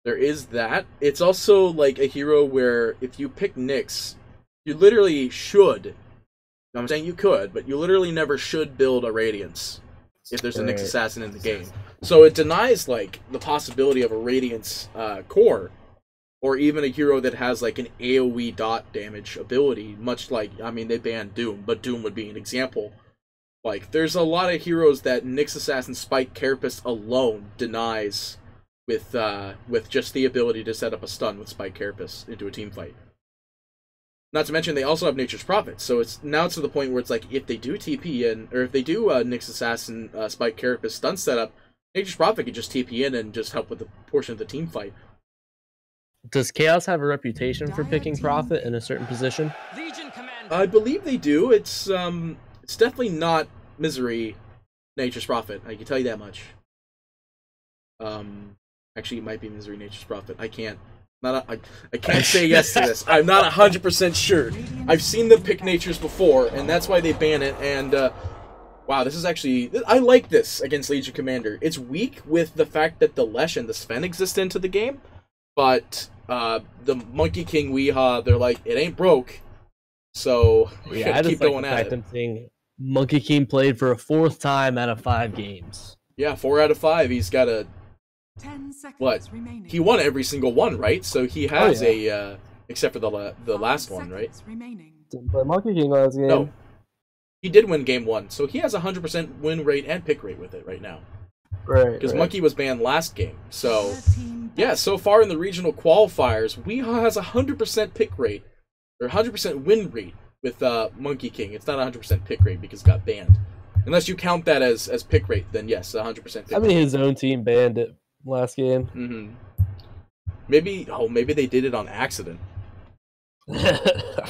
There is that. It's also like a hero where if you pick Nyx, you literally should. I'm saying you could, but you literally never should build a Radiance if there's a Nyx assassin in the game. So it denies like the possibility of a Radiance core, or even a hero that has like an AoE dot damage ability. Much like, I mean, they banned Doom, but Doom would be an example. Like, there's a lot of heroes that Nyx assassin Spike Carapace alone denies with just the ability to set up a stun with Spike Carapace into a team fight. Not to mention, they also have Nature's Prophet, so it's now to the point where it's like, if they do TP in, or if they do Nyx Assassin Spike Carapace stun setup, Nature's Prophet can just TP in and just help with a portion of the team fight. Does Chaos have a reputation for picking Prophet in a certain position? I believe they do. It's definitely not Misery Nature's Prophet, I can tell you that much. Actually, it might be Misery Nature's Prophet. I can't say yes to this. I'm not 100% sure. I've seen them pick Natures before, and that's why they ban it. And wow, this is actually, I like this against Legion Commander. It's weak with the fact that the Lesh and the Sven exist into the game, but the Monkey King Weehaw, they're like, it ain't broke, so we gotta keep going at it. I'm seeing Monkey King played for a 4th time out of 5 games. Yeah, 4 out of 5. He's got a 10 seconds what? Remaining. He won every single one, right? So he has a except for the last one, right? Didn't play Monkey King last game. No, he did win game 1, so he has a 100% win rate and pick rate with it right now. Right. Because Monkey was banned last game, so yeah. So far in the regional qualifiers, Weehaw has a 100% pick rate or 100% win rate with Monkey King. It's not 100% pick rate because it got banned. Unless you count that as pick rate, then yes, 100% pick rate. I mean, his own team banned it last game. Mm-hmm. Maybe they did it on accident. I'm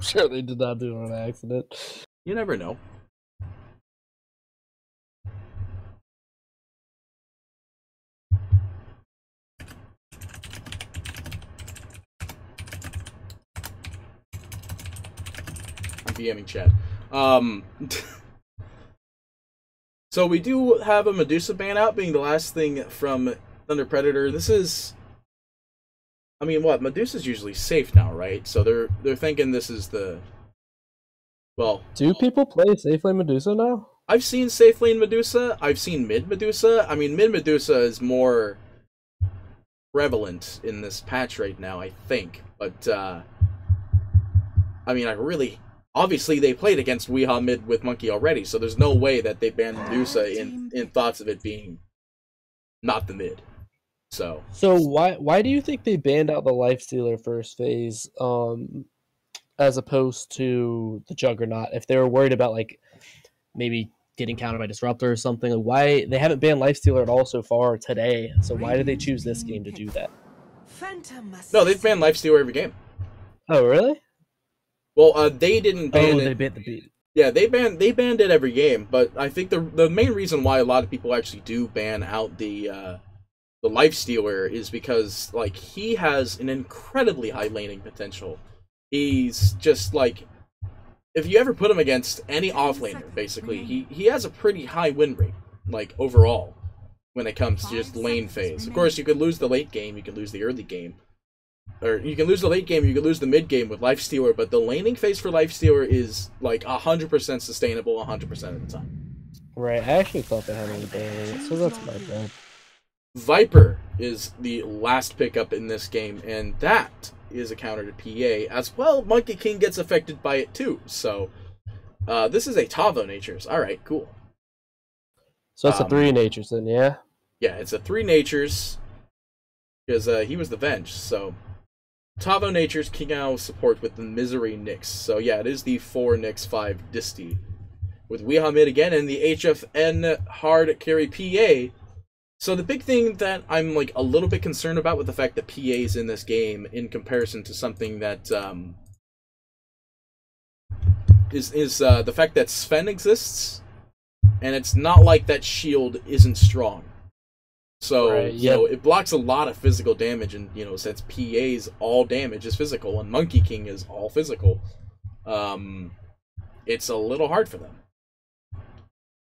sure they did not do it on accident. You never know. I'm DMing chat. So we do have a Medusa ban out, being the last thing from Thunder Predator. This is, I mean, what? Medusa's usually safe now, right? So they're thinking this is the, well. Do people play Safe Lane Medusa now? I've seen Safe Lane Medusa. I've seen Mid Medusa. I mean, Mid Medusa is more prevalent in this patch right now, I think. But I mean, obviously, they played against Weehaw mid with Monkey already, so there's no way that they banned Medusa in thoughts of it being not the mid. So why do you think they banned out the Lifestealer first phase, as opposed to the Juggernaut? If they were worried about like maybe getting countered by Disruptor or something, like, why they haven't banned Lifestealer at all so far today? So why did they choose this game to do that? No, they've banned Lifestealer every game. Oh, really? Well, they didn't ban it. They banned the beat. Yeah, they banned it every game, but I think the main reason why a lot of people actually do ban out the Lifestealer is because like he has an incredibly high laning potential. He's just like, if you ever put him against any offlaner, basically, he has a pretty high win rate, like overall, when it comes to just lane phase. Of course, you could lose the late game, you could lose the early game. Or you can lose the late game, you can lose the mid game with Lifestealer, but the laning phase for Lifestealer is like 100% sustainable 100% of the time. Right, I actually thought they had any ban, so that's my bad. Viper is the last pickup in this game, and that is a counter to PA. As well, Monkey King gets affected by it too, so this is a Tavo Natures. Alright, cool. So that's a 3 Natures then, yeah? Yeah, it's a 3 Natures, because he was the Venge, so Tavo Natures King Owl support with the Misery Nyx. So yeah, it is the 4 Nyx 5 Disty. With Weehaw mid again and the HFN hard carry PA. So the big thing that I'm like a little bit concerned about with the fact that PA is in this game in comparison to something that is the fact that Sven exists, and it's not like that shield isn't strong. So, right, you know, it blocks a lot of physical damage, and, you know, since PA's all damage is physical, and Monkey King is all physical, it's a little hard for them.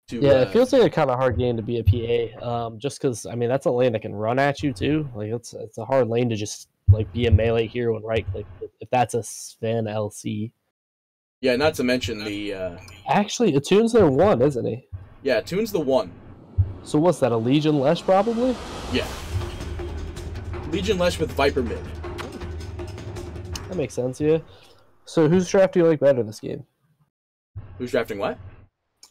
to Yeah, it feels like a kind of hard game to be a PA. Just because I mean that's a lane that can run at you too. Like it's a hard lane to just like be a melee hero and right click if that's a Sven LC. yeah, not to mention the Actually, Attune's their one, isn't he? yeah, Toon's the one. So what's that? A Legion Lesh probably? Yeah. Legion Lesh with Viper mid. That makes sense. Yeah. So whose draft do you like better this game? Who's drafting what?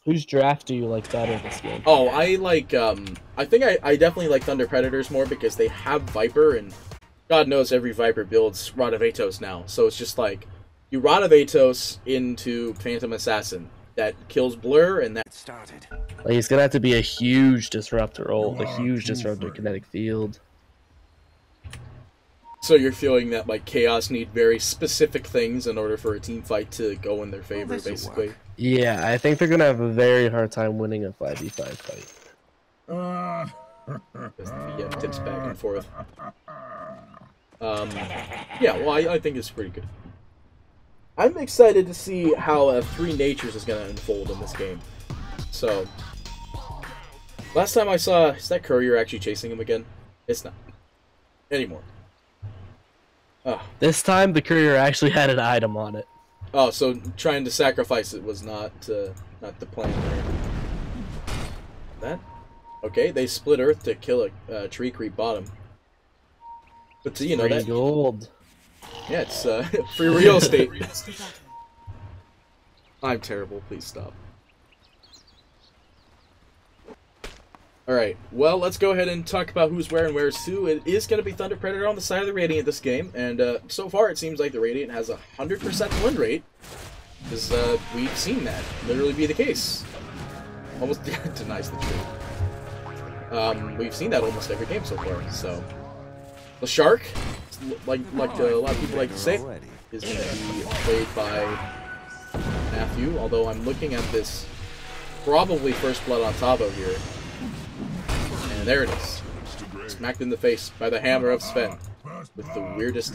Whose draft do you like better this game? Oh, I like, I think I definitely like Thunder Predators more because they have Viper, and God knows every Viper builds Rod of Atos now. So it's just like, you Rod of Atos into Phantom Assassin. That kills Blur, and that started. Like, he's gonna have to be a huge disruptor ult, a huge disruptor kinetic field. So you're feeling that, like, Chaos need very specific things in order for a team fight to go in their favor, basically. Yeah, I think they're gonna have a very hard time winning a 5v5 fight. Yeah, tips back and forth. Yeah, well, I think it's pretty good. I'm excited to see how Three Natures is going to unfold in this game. So, last time I saw, is that Courier actually chasing him again? It's not. Anymore. Oh. This time, the Courier actually had an item on it. Oh, so trying to sacrifice it was not the plan there. That? Okay, they split Earth to kill a tree creep bottom. But you know Free that gold. yeah, it's free real estate. I'm terrible. Please stop. Alright, well, let's go ahead and talk about who's where and where's who. It is going to be Thunder Predator on the side of the Radiant this game, and so far it seems like the Radiant has a 100% win rate, because we've seen that literally be the case. Almost denies the truth. We've seen that almost every game so far, so... The Shark, like a lot of people like to say, is going to be played by Matthew, although I'm looking at this probably First Blood on Tavo here. And there it is. Smacked in the face by the hammer of Sven, with the weirdest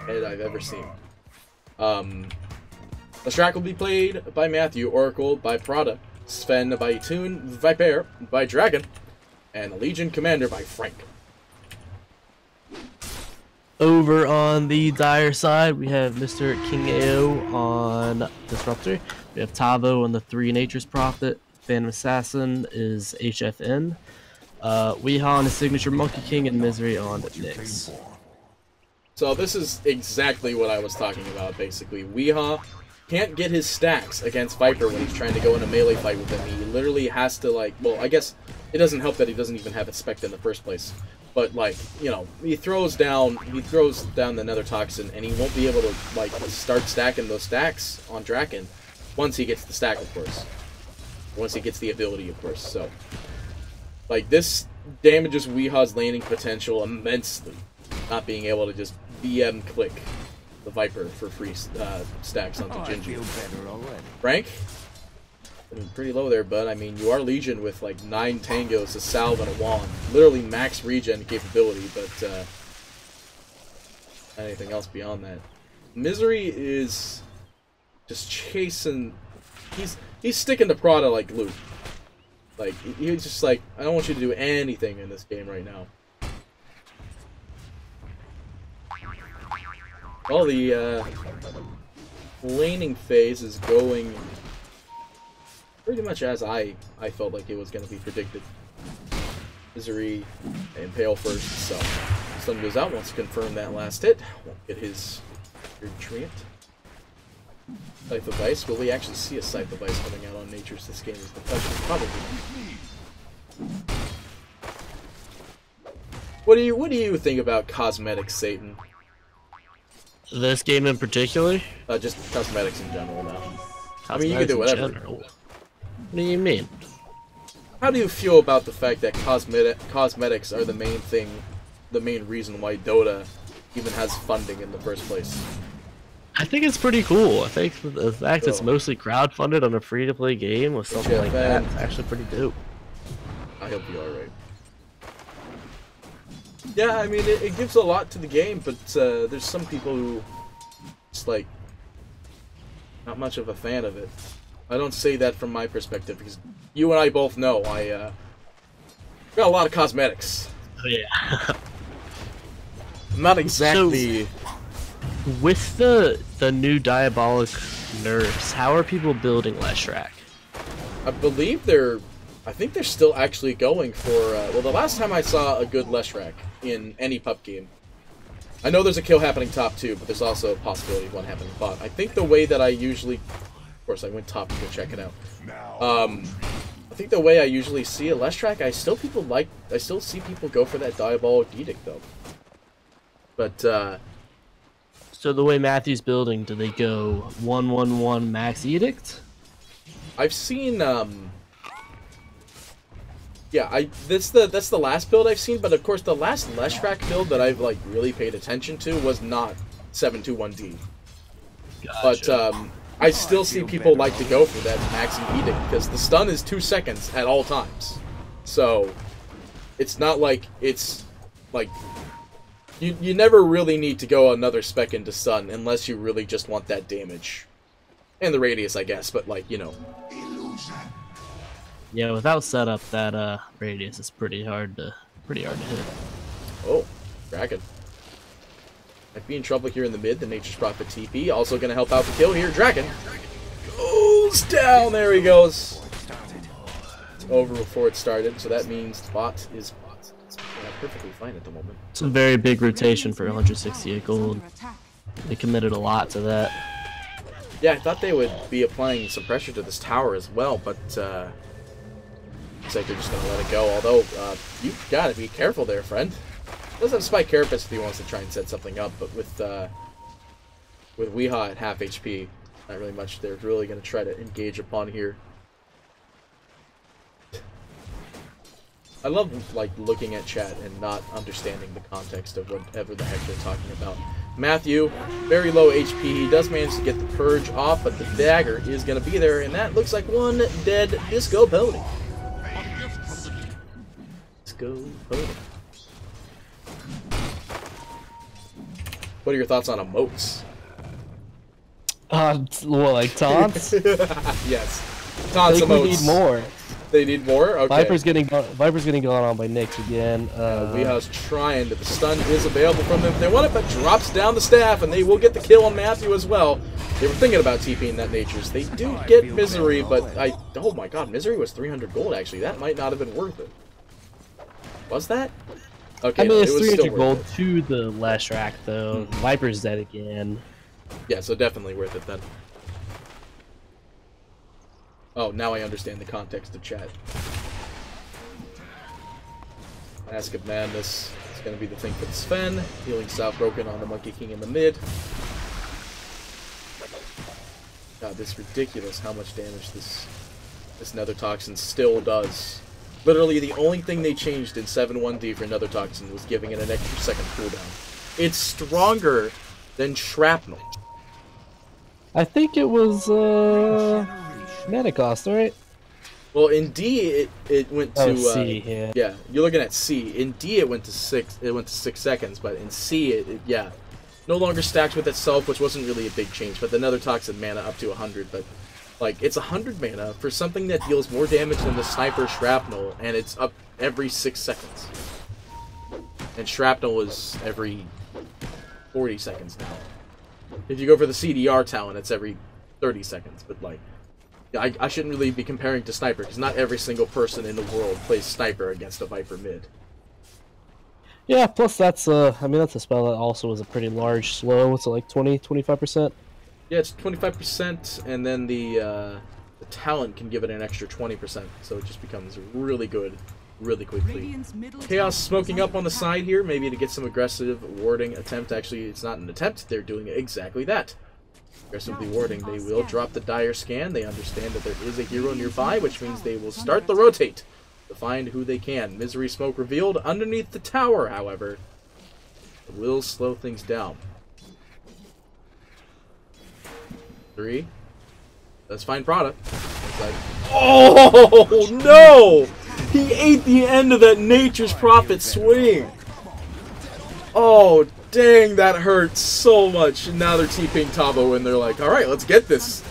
head I've ever seen. The Strat will be played by Matthew, Oracle by Prada, Sven by Toon, Viper by Dragon, and Legion Commander by Frank. Over on the Dire side, we have Mr. King AO on Disruptor. We have Tavo on the Three Natures Prophet. Phantom Assassin is HFN. Weehaw on his signature Monkey King, and Misery on Nyx. So this is exactly what I was talking about, basically. Weehaw can't get his stacks against Viper when he's trying to go in a melee fight with him. He literally has to, like, well, I guess it doesn't help that he doesn't even have it spec'd in the first place. But, like, you know, he throws down the Nether Toxin, and he won't be able to, like, start stacking those stacks on Draken once he gets the stack, of course. Once he gets the ability, of course, so. Like, this damages Weehaw's laning potential immensely, not being able to just BM click the Viper for free stacks onto Gingy. Frank? I mean, pretty low there, bud. I mean, you are Legion with, like, 9 Tangos, a Salve, and a Wand. Literally max regen capability, but, anything else beyond that. Misery is just chasing... He's sticking to Prada like Luke. Like, he's just like, I don't want you to do anything in this game right now. Well, the, laning phase is going pretty much as I felt like it was going to be predicted. Misery and Pale first, so Sun goes out, wants to confirm that last hit. Won't get his treant. Scythe of Ice. Will we actually see a Scythe of Ice coming out on Natures this game is the question. Probably. What do you think about cosmetics, Satan? This game in particular? Just cosmetics in general now. I Cosmetics mean, you can do whatever. What do you mean? How do you feel about the fact that cosmetics are the main thing, the main reason why Dota even has funding in the first place? I think it's pretty cool. I think the fact it's mostly crowdfunded on a free-to-play game with something like that is actually pretty dope. I hope you're alright. Yeah, I mean, it gives a lot to the game, but there's some people who just, like, not much of a fan of it. I don't say that from my perspective, because you and I both know I got a lot of cosmetics. Oh, yeah. I'm not exactly... So, with the new Diabolic nerfs, how are people building Leshrac? I believe I think they're still actually going for... well, the last time I saw a good Leshrac in any pup game, I know there's a kill happening top too, but there's also a possibility of one happening bot. I think the way that I usually... Of course, I went top to go check it out. I think the way I usually see a Leshrac, I still see people go for that Diabolic Edict, though. But, So the way Matthew's building, do they go 1-1-1 max Edict? I've seen, yeah, that's the last build I've seen, but of course the last Leshrac build that I've, like, really paid attention to was not 721D. Gotcha. But, I still see people like to go for that maxing Edict, because the stun is 2 seconds at all times. So, it's not like it's, like, you never really need to go another spec into stun, unless you really just want that damage. And the radius, I guess, but, like, you know. Yeah, without setup, that radius is pretty hard to hit. Oh, Dragon. Might be in trouble here in the mid. The Nature's Prophet TP also going to help out the kill here. Dragon goes down. There he goes. It's over before it started, so that means the bot is perfectly fine at the moment. It's a very big rotation for 168 gold. They committed a lot to that. Yeah, I thought they would be applying some pressure to this tower as well, but looks like they're just going to let it go. Although, you've got to be careful there, friend. Does have Spike Carapace if he wants to try and set something up, but with Weehaw at half HP, not really much they're really going to try to engage upon here. I love, like, looking at chat and not understanding the context of whatever the heck they're talking about. Matthew, very low HP. He does manage to get the Purge off, but the dagger is going to be there, and that looks like one dead Disco Pony. Disco Pony. What are your thoughts on emotes? Well, like taunts? Yes. Taunts emotes. We need more. They need more? Okay. Viper's getting gone on by Nyx again. Weehaw's trying, but the stun is available from them if they want it, but drops down the staff, and they will get the kill on Matthew as well. They were thinking about TPing that Natures. They do get Misery, but oh my god, Misery was 300 gold actually. That might not have been worth it. Was that? Okay, I mean, it's it was 300 gold to the Leshrac, though. Viper's dead again. Yeah, so definitely worth it then. Oh, now I understand the context of chat. Mask of Madness is going to be the thing for the Sven. Healing South broken on the Monkey King in the mid. God, this is ridiculous how much damage this Nether Toxin still does. Literally, the only thing they changed in 7-1D for Nether Toxin was giving it an extra second cooldown. It's stronger than Shrapnel. I think it was, mana cost, right? Well, in D, it went to, C, yeah. Yeah, you're looking at C. In D, it went to 6 seconds, but in C, yeah. No longer stacked with itself, which wasn't really a big change, but the Nether Toxin mana up to 100, but... Like, it's 100 mana for something that deals more damage than the Sniper Shrapnel, and it's up every 6 seconds. And Shrapnel is every 40 seconds now. If you go for the CDR talent, it's every 30 seconds, but, like, I shouldn't really be comparing to Sniper, because not every single person in the world plays Sniper against a Viper mid. Yeah, plus that's, I mean, that's a spell that also is a pretty large slow. What's it, like 20-25%? Yeah, it's 25%, and then the talent can give it an extra 20%, so it just becomes really good really quickly. Chaos smoking up on the side here, maybe to get some aggressive warding attempt. Actually, it's not an attempt, they're doing exactly that. Aggressively warding, they will drop the Dire Scan. They understand that there is a hero nearby, which means they will start the rotate to find who they can. Misery Smoke revealed underneath the tower, however. It will slow things down. 3. That's fine product. It's like, oh no! He ate the end of that Nature's Prophet swing. Oh dang, that hurt so much. And now they're TPing Tavo and they're like, alright, let's get this.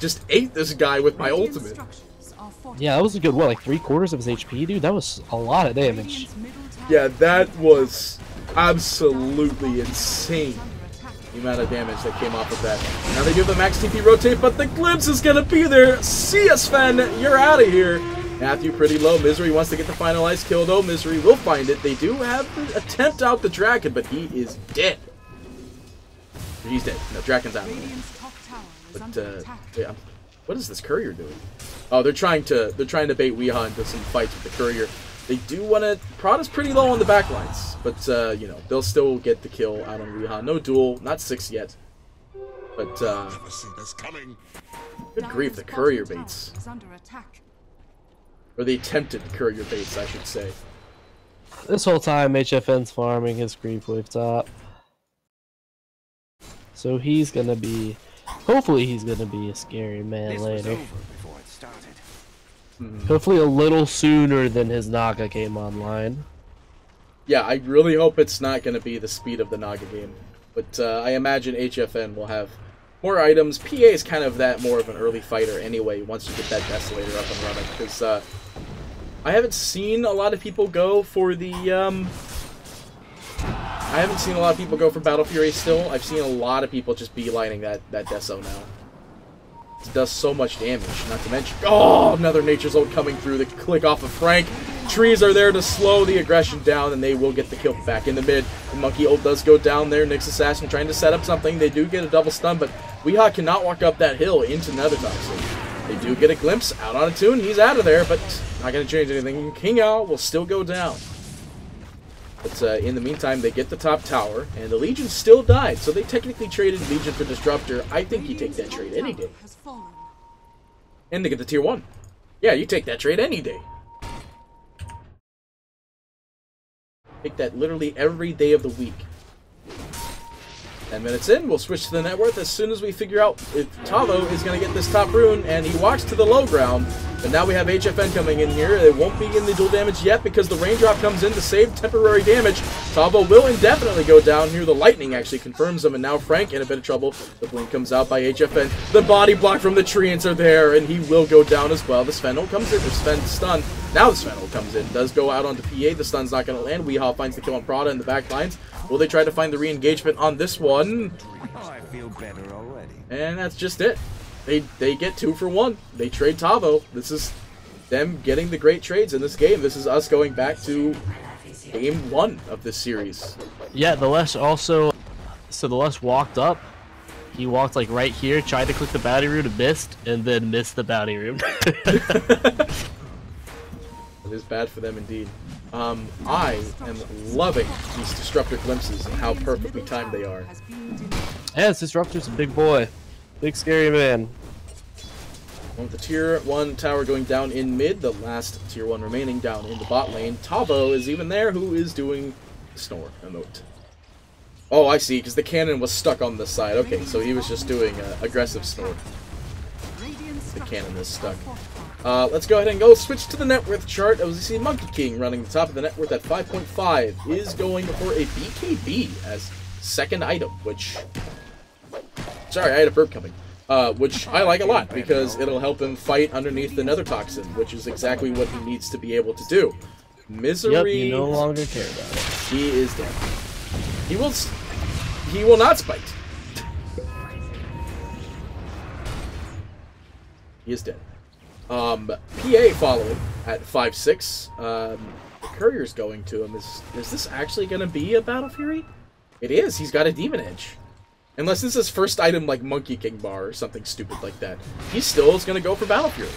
just ate this guy with my ultimate. Yeah, that was a good, what, like 3/4 of his HP, dude? That was a lot of damage. Yeah, that was absolutely insane. The amount of damage that came off of that. Now they do the max TP rotate, but the glimpse is gonna be there. See ya, Sven. You're out of here. Matthew pretty low. Misery wants to get the finalized kill, though. Misery will find it. They do have to attempt out the dragon, but he is dead. He's dead. No, dragon's out. But yeah, what is this courier doing? Oh, they're trying to bait Weeha into some fights with the courier. They do want to. Prada's pretty low on the backlines, but you know, they'll still get the kill out on Weeha. No duel, not 6 yet. But good grief, the courier baits. Or the attempted courier baits, I should say. This whole time, HFN's farming his creep wave top. So he's gonna be, hopefully he's gonna be a scary man later. Hopefully a little sooner than his Naga came online. Yeah, I really hope it's not gonna be the speed of the Naga game. But I imagine HFN will have more items. PA is kind of that more of an early fighter anyway, once you get that Desolator up and running. Because I haven't seen a lot of people go for the I haven't seen a lot of people go for Battle Fury still. I've seen a lot of people just beelining that Deso now. It does so much damage, not to mention... Oh, another Nature's Ult coming through. The click off of Frank. Trees are there to slow the aggression down, and they will get the kill back in the mid. The Monkey Ult does go down there. Nyx Assassin trying to set up something. They do get a double stun, but Weeha cannot walk up that hill into Nether Toxin. They do get a glimpse out on a tune. He's out of there, but not going to change anything. King Owl will still go down. But in the meantime, they get the top tower, and the Legion still died, so they technically traded Legion for Disruptor. I think you take that trade any day. And they get the tier 1. Yeah, you take that trade any day. Take that literally every day of the week. 10 minutes in, we'll switch to the net worth as soon as we figure out if Tavo is going to get this top rune, and he walks to the low ground. But now we have HFN coming in here. They won't be in the dual damage yet because the raindrop comes in to save temporary damage. Tavo will indefinitely go down here. The lightning actually confirms him, and now Frank in a bit of trouble. The blink comes out by HFN. The body block from the treants are there, and he will go down as well. The Sven ult comes in. The Sven stun. Now the Sven ult comes in. Does go out onto PA. The stun's not going to land. Weeha finds the kill on Prada in the back lines. Will they try to find the re-engagement on this one? Oh, I feel better already. And that's just it. They get 2 for 1. They trade Tavo. This is them getting the great trades in this game. This is us going back to game 1 of this series. Yeah, the Les also... So the Les walked up. He walked like right here, tried to click the bounty rune, missed, and then missed the bounty rune. It is bad for them indeed. I am loving these Disruptor glimpses and how perfectly timed they are. Yeah, this Disruptor's a big boy. Big scary man. With the tier 1 tower going down in mid, the last tier 1 remaining down in the bot lane. Tavo is even there, who is doing snore emote. Oh, I see, because the cannon was stuck on the side. Okay, so he was just doing aggressive snore. The cannon is stuck. Let's go ahead and go switch to the net worth chart. As you see, Monkey King running the top of the net worth at 5.5 is going for a BKB as second item, which... Sorry, I had a burp coming. Which I like a lot, because it'll help him fight underneath the Nether Toxin, which is exactly what he needs to be able to do. Misery... Yep, you no longer care about it. He is dead. He will not spite. He is dead. PA following at 5-6. The courier's going to him. Is this actually going to be a Battle Fury? It is. He's got a Demon Edge. Unless this is his first item like Monkey King Bar or something stupid like that. He still is going to go for Battle Fury.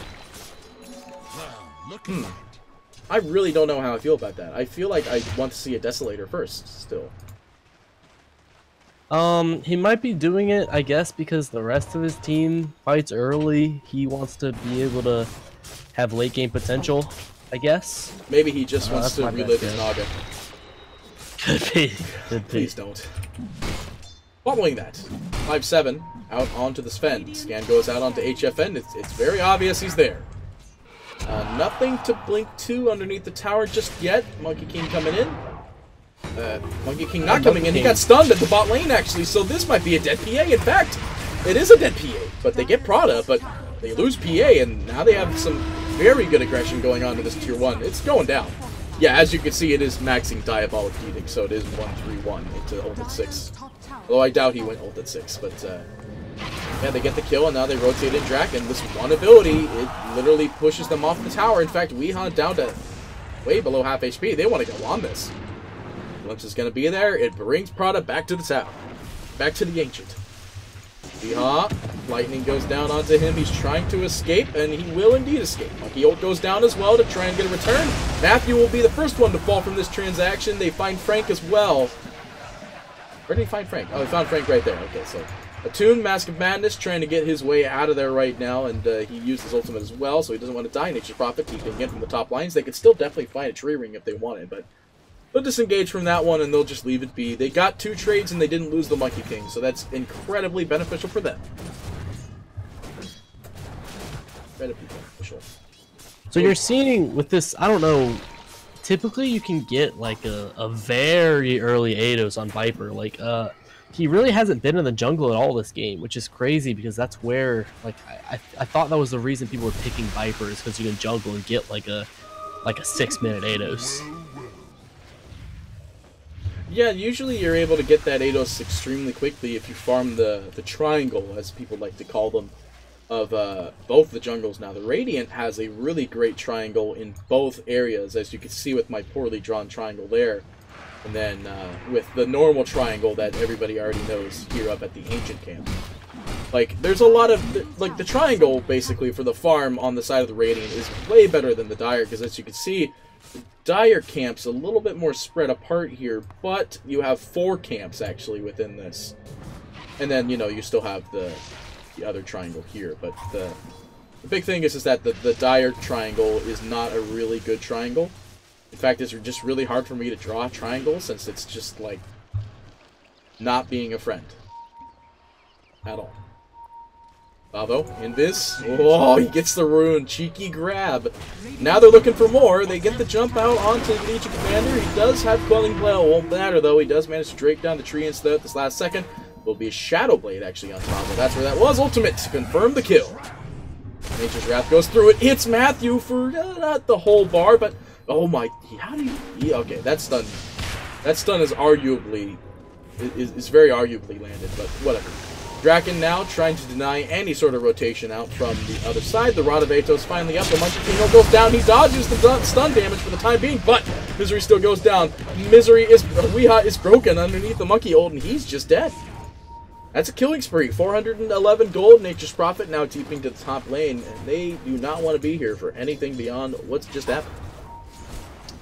I really don't know how I feel about that. I feel like I want to see a Desolator first, still. He might be doing it, I guess, because the rest of his team fights early. He wants to be able to have late game potential, I guess. Maybe he just wants to relive his Naga. Could be. Please don't. Following that, 5-7, out onto the Sven. Scan goes out onto HFN. It's very obvious he's there. Nothing to blink to underneath the tower just yet. Monkey King coming in. Monkey King not coming in. He got stunned at the bot lane, actually, so this might be a dead PA. In fact, It is a dead PA, but they get Prada, but they lose PA, and now they have some very good aggression going on to this tier 1. It's going down. Yeah, as you can see, it is maxing Diabolic Edict, so it is 1-3-1 into ult at 6. Although I doubt he went ult at 6, but yeah, they get the kill, and now they rotate in Draken. This one ability, it literally pushes them off the tower. In fact, Weehaw down to way below half HP. They want to go on this. Glimpse is going to be there. It brings Prada back to the tower. Back to the Ancient. Weehaw, lightning goes down onto him. He's trying to escape, and he will indeed escape. Monkey ult goes down as well to try and get a return. Matthew will be the first one to fall from this transaction. They find Frank as well. Where did he find Frank? Oh, he found Frank right there. Okay, so Attune, Mask of Madness, trying to get his way out of there right now, and he used his ultimate as well, so he doesn't want to die. Nature's Prophet keeping in from the top lines. They could still definitely find a tree ring if they wanted, but they'll disengage from that one, and they'll just leave it be. They got 2 trades, and they didn't lose the Monkey King, so that's incredibly beneficial for them. Incredibly beneficial. So you're seeing with this, I don't know, typically you can get like a very early Ados on Viper. Like, he really hasn't been in the jungle at all this game, which is crazy because that's where, like, I thought that was the reason people were picking Viper is because you can jungle and get like a 6-minute Ados. Yeah, usually you're able to get that Ados extremely quickly if you farm the triangle, as people like to call them, of both the jungles now. The Radiant has a really great triangle in both areas, as you can see with my poorly drawn triangle there. And then with the normal triangle that everybody already knows here up at the Ancient camp. Like, there's a lot of, like, the triangle, basically, for the farm on the side of the Radiant is way better than the Dire, because as you can see, the Dire camp's a little bit more spread apart here, but you have 4 camps, actually, within this. And then, you know, you still have the other triangle here, but the big thing is that the Dire triangle is not a really good triangle. In fact, it's just really hard for me to draw a triangle, since it's just, like, not being a friend. At all. Bravo, Invis. Oh, he gets the rune. Cheeky grab. Now they're looking for more. They get the jump out onto the Legion Commander. He does have Quelling Blade. It won't matter, though. He does manage to drake down the tree instead at this last second. Will be a Shadow Blade, actually, on top of it. That's where that was. Ultimate to confirm the kill. Nature's Wrath goes through it. Hits Matthew for not the whole bar, but... Oh my... How do you... Okay, that stun... That stun is arguably... is very arguably landed, but whatever. Draken now trying to deny any sort of rotation out from the other side. The Rod of Atos finally up. The Monkey King goes down. He dodges the stun damage for the time being, but Misery still goes down. Misery is... Weehaw is broken underneath the Monkey ult, and he's just dead. That's a killing spree. 411 gold. Nature's Prophet now TPing to the top lane, and they do not want to be here for anything beyond what's just happened.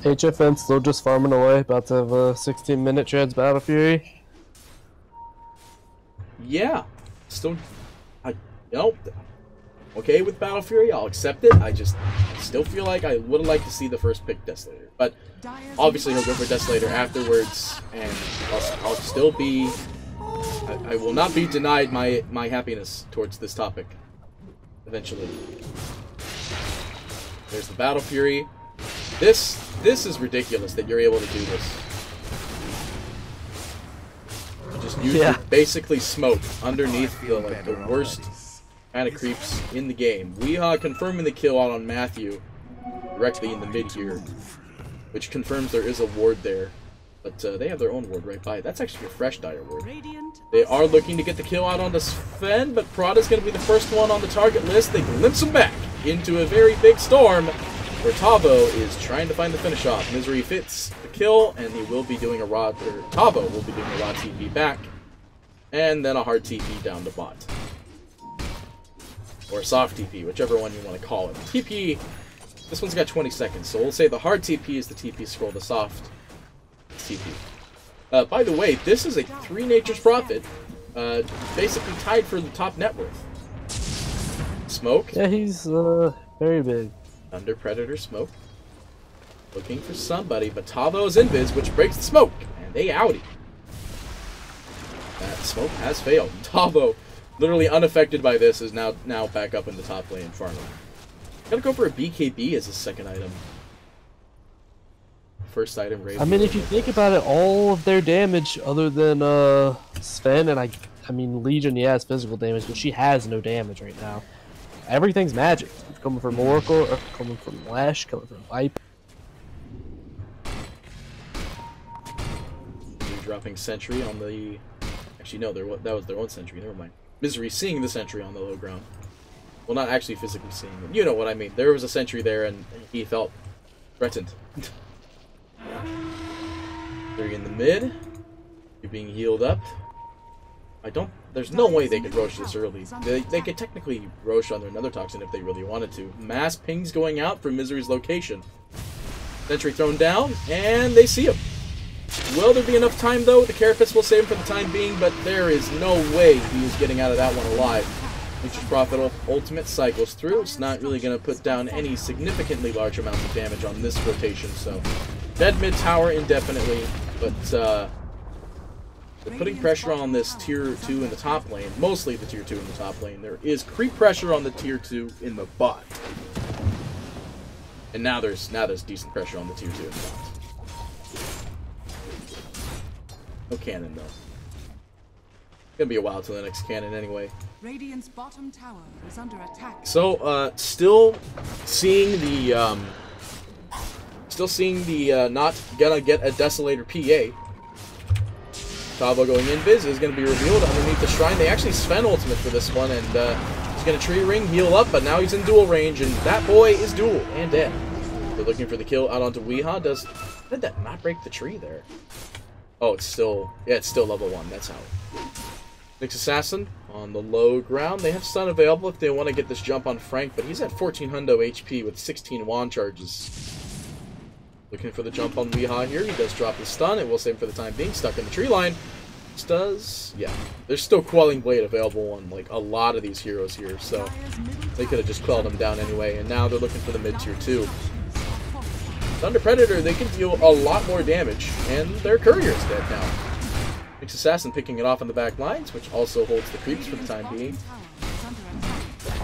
HFN still just farming away, about to have a 16-minute Treads Battle Fury. Yeah, still, you know, okay with Battle Fury, I'll accept it. I still feel like I would have liked to see the first pick Desolator, but obviously he'll go for Desolator afterwards, and I'll still be, I will not be denied my happiness towards this topic, eventually. There's the Battle Fury. This is ridiculous that you're able to do this. You just use basically smoke underneath the worst kind of creeps in the game. Weehaw confirming the kill out on Matthew directly in the mid here, which confirms there is a ward there. But they have their own ward right by it. That's actually a fresh Dire ward. They are looking to get the kill out on the Sven, but Prada's going to be the first one on the target list. They glimpse him back into a very big storm, where Tavo is trying to find the finish off. Misery fits the kill, and he will be doing a Rod, or Tavo will be doing a Rod TP back, and then a hard TP down the bot. Or a soft TP, whichever one you want to call it. TP, this one's got 20 seconds, so we'll say the hard TP is the TP scroll, the soft TP. By the way, this is a 3 Nature's Prophet, basically tied for the top net worth. Smoke. Yeah, he's very big. Under Predator Smoke. Looking for somebody, but Tavo's invis, which breaks the smoke, and they outie. That smoke has failed. Tavo, literally unaffected by this, is now back up in the top lane farming. Gotta go for a BKB as his second item. First item, Raven. I mean, if you think about it, all of their damage, other than Sven, and I mean, Legion, yeah, has physical damage, but she has no damage right now. Everything's magic. Coming from Oracle, or coming from Lash, coming from Viper. Dropping Sentry on the... Actually, no, that was their own Sentry. Never mind. Misery seeing the Sentry on the low ground. Well, not actually physically seeing him. You know what I mean. There was a Sentry there, and he felt threatened. 3 in the mid. You're being healed up. There's no way they could Rosh this early. They could technically Rosh on their Nether Toxin if they really wanted to. Mass pings going out from Misery's location. Sentry thrown down, and they see him. Will there be enough time, though? The Carapace will save him for the time being, but there is no way he is getting out of that one alive. Nature's Prophet ultimate cycles through. It's not really going to put down any significantly large amounts of damage on this rotation, so dead mid tower indefinitely, but they're putting pressure on this tier 2 in the top lane, mostly the tier 2 in the top lane. There is creep pressure on the tier 2 in the bot. And now there's decent pressure on the tier 2 in the bot. No cannon, though. It's gonna be a while till the next cannon anyway. Radiant's bottom tower is under attack. So, still seeing the not gonna get a Desolator PA. Tavo going invis is gonna be revealed underneath the shrine. They actually Sven ultimate for this one, and he's gonna tree ring, heal up, but now he's in dual range, and that boy is dual and dead. They're looking for the kill out onto Weehaw. Did that not break the tree there? Oh, it's still level 1. That's how. Nyx Assassin on the low ground. They have stun available if they want to get this jump on Frank, but he's at 1400 HP with 16 wand charges. Looking for the jump on Weehaw here. He does drop his stun. It will save him for the time being. Stuck in the tree line. This does... Yeah. There's still Quelling Blade available on, like, a lot of these heroes here, so they could have just quelled him down anyway, and now they're looking for the mid-tier 2. Thunder Predator, they can deal a lot more damage, and their courier is dead now. Nyx Assassin picking it off on the back lines, which also holds the creeps for the time being.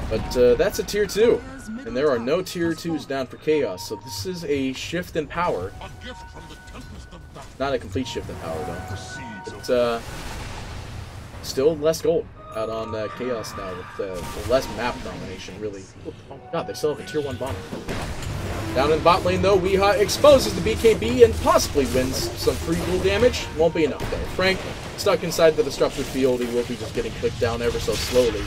But that's a tier 2, and there are no tier 2s down for Chaos, so this is a shift in power. Not a complete shift in power, though. But still less gold out on Chaos now, with less map domination, really. Oh god, they still have a tier 1 bottom. Down in bot lane, though, Weehaw exposes the BKB and possibly wins some free duel damage. Won't be enough, though. Frank, stuck inside the Disruptor field. He will be just getting clicked down ever so slowly.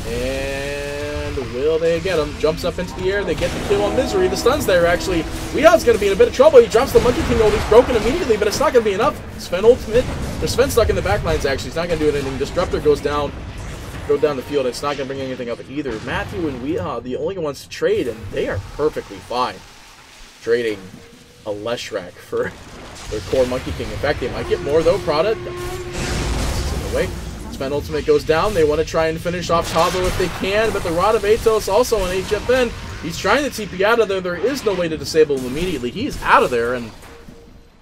And will they get him? Jumps up into the air. They get the kill on Misery. The stun's there, actually. Weehaw's going to be in a bit of trouble. He drops the Monkey King ult. He's broken immediately, but it's not going to be enough. Sven ultimate. There's Sven stuck in the backlines, actually. He's not going to do anything. Disruptor goes down. Go down the field. It's not going to bring anything up either. Matthew and Weehaw, the only ones to trade, and they are perfectly fine trading a Leshrac for their core Monkey King. In fact, they might get more, though. Prada in the way. Sven ultimate goes down. They want to try and finish off Tavo if they can, but the Rod of Atos also on HFN. He's trying to TP out of there. There is no way to disable him immediately. He's out of there, and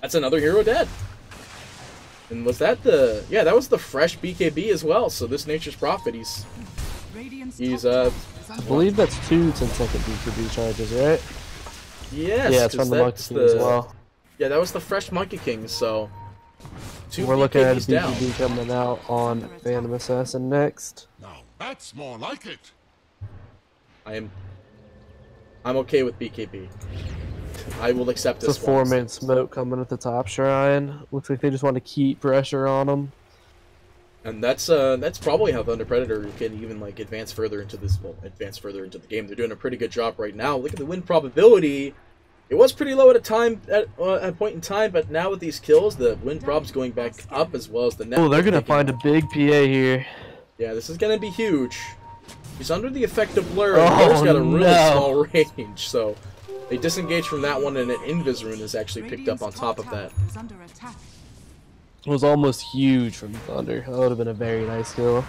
that's another hero dead. And was that the... Yeah, that was the fresh BKB as well. So this Nature's Prophet, he's I believe that's 2 10-second BKB charges, right? Yes, yeah, it's from the Monkey King as well. Yeah, that was the fresh Monkey King, so... We're looking at a BKB coming out on Phantom Assassin next. Now that's more like it. I'm okay with BKB. I will accept this. It's a 4-man smoke coming at the top shrine. Looks like they just want to keep pressure on them. And that's probably how Thunder Predator can even like advance further into the game. They're doing a pretty good job right now. Look at the win probability. It was pretty low at a point in time, but now with these kills, the win prob's going back up as well as the net. Oh, they're gonna find a big PA here. Yeah, this is gonna be huge. He's under the effect of Blur, and Blur's got a really small range, so they disengage from that one, and an Invis rune is actually picked up on top of that. It was almost huge from Thunder. That would have been a very nice kill.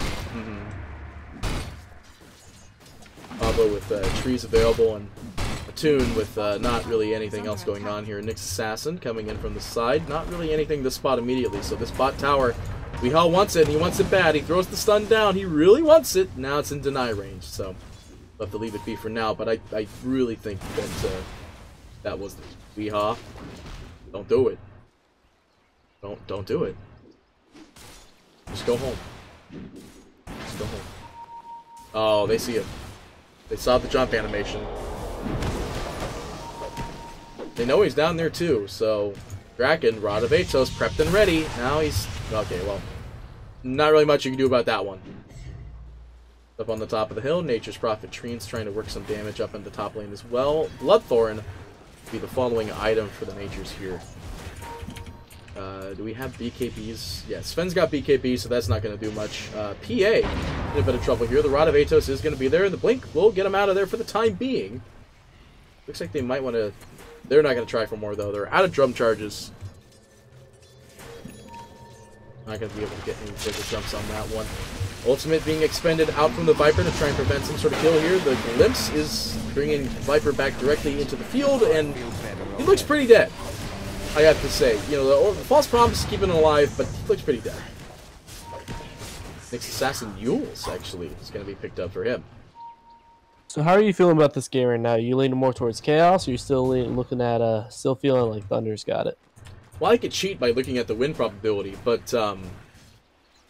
Pablo with trees available and a tune with not really anything else going on here. Nyx Assassin coming in from the side. Not really anything to spot immediately, so this bot tower, Weehaw wants it, and he wants it bad. He throws the stun down. He really wants it. Now it's in deny range, so we'll have to leave it be for now, but I really think that that was Weehaw. Don't do it. Don't do it. Just go home. Still. Oh, they see him. They saw the jump animation. They know he's down there too, so Draken, Rod of Atos, prepped and ready. Now he's... Okay, well, not really much you can do about that one. Up on the top of the hill, Nature's Prophet Treen's trying to work some damage up in the top lane as well. Bloodthorn will be the following item for the Natures here. Do we have BKBs? Yeah, Sven's got BKB, so that's not going to do much. PA in a bit of trouble here. The Rod of Atos is going to be there, and the Blink will get him out of there for the time being. Looks like they might want to... They're not going to try for more, though. They're out of drum charges. Not going to be able to get any bigger jumps on that one. Ultimate being expended out from the Viper to try and prevent some sort of kill here. The Glimpse is bringing Viper back directly into the field, and he looks pretty dead, I have to say. You know, the False Promise is keeping him alive, but he looks pretty dead. Next Assassin Yules, actually, is going to be picked up for him. So how are you feeling about this game right now? Are you leaning more towards Chaos, or are you still looking at, still feeling like Thunder's got it? Well, I could cheat by looking at the win probability, but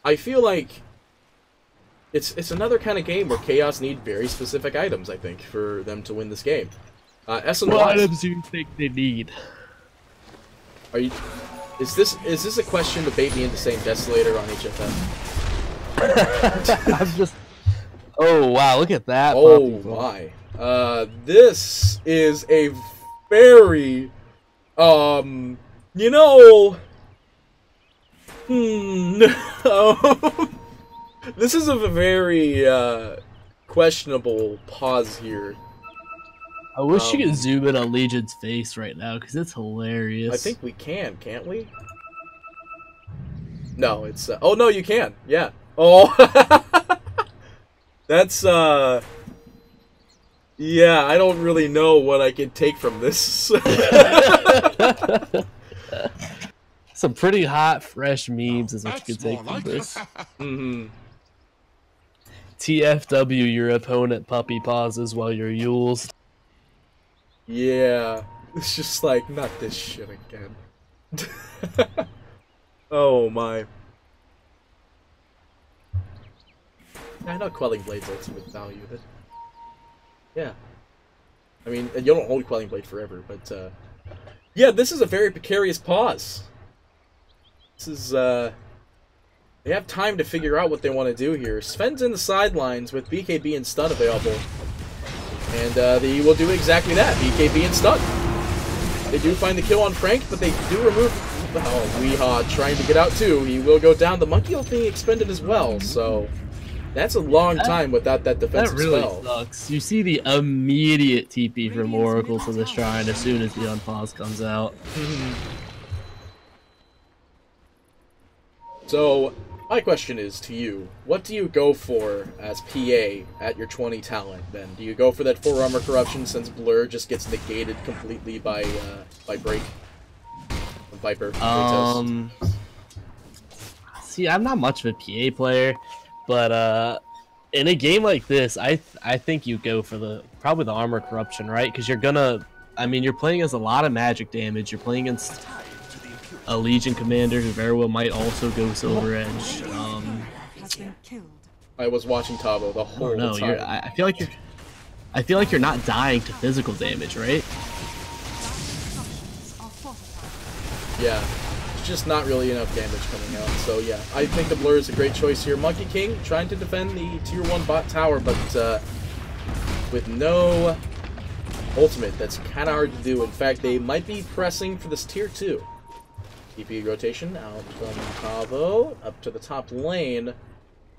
I feel like it's another kind of game where Chaos need very specific items, I think, for them to win this game. S&Y, What items do you think they need? are you? Is this a question to bait me into saying Desolator on HFM? I'm just... Oh, wow, look at that. Oh my! This is a very, you know, this is a very questionable pause here. I wish you could zoom in on Legion's face right now, because it's hilarious. I think we can, can't we? No, it's... oh, no, you can. Yeah. Oh. That's, yeah, I don't really know what I can take from this. Some pretty hot, fresh memes is what you can take from like this. Mm-hmm. TFW, your opponent puppy pauses while you're Yules. Yeah. It's just like, not this shit again. Oh, my. I know Quelling Blade's ultimate value, but... Yeah. I mean, you don't hold Quelling Blade forever, but, yeah, this is a very precarious pause. This is, they have time to figure out what they want to do here. Sven's in the sidelines with BKB and stun available. And, they will do exactly that, BKB and stun. They do find the kill on Frank, but they do remove... Oh, Weehaw trying to get out too. He will go down. The Monkey ult being expended as well, so... That's a long time without that defensive That really spell. sucks. You see the immediate TP from Oracle to the Shrine as soon as the unpause comes out. So, my question is to you, what do you go for as PA at your 20 talent, then? Do you go for that 4 armor corruption since Blur just gets negated completely by Break? Viper. See, I'm not much of a PA player, but in a game like this, I think you go for probably the armor corruption, right? Because you're gonna, I mean, you're playing against a lot of magic damage. You're playing against a Legion commander who very well might also go Silver Edge. Has been killed. I was watching Tavo the whole time. I feel like you're not dying to physical damage, right? Structures are fortified. Yeah, it's just not really enough damage coming out. So yeah, I think the Blur is a great choice here. Monkey King trying to defend the tier 1 bot tower, but with no ultimate, that's kind of hard to do. In fact, they might be pressing for this tier 2. TP rotation out from Tavo up to the top lane.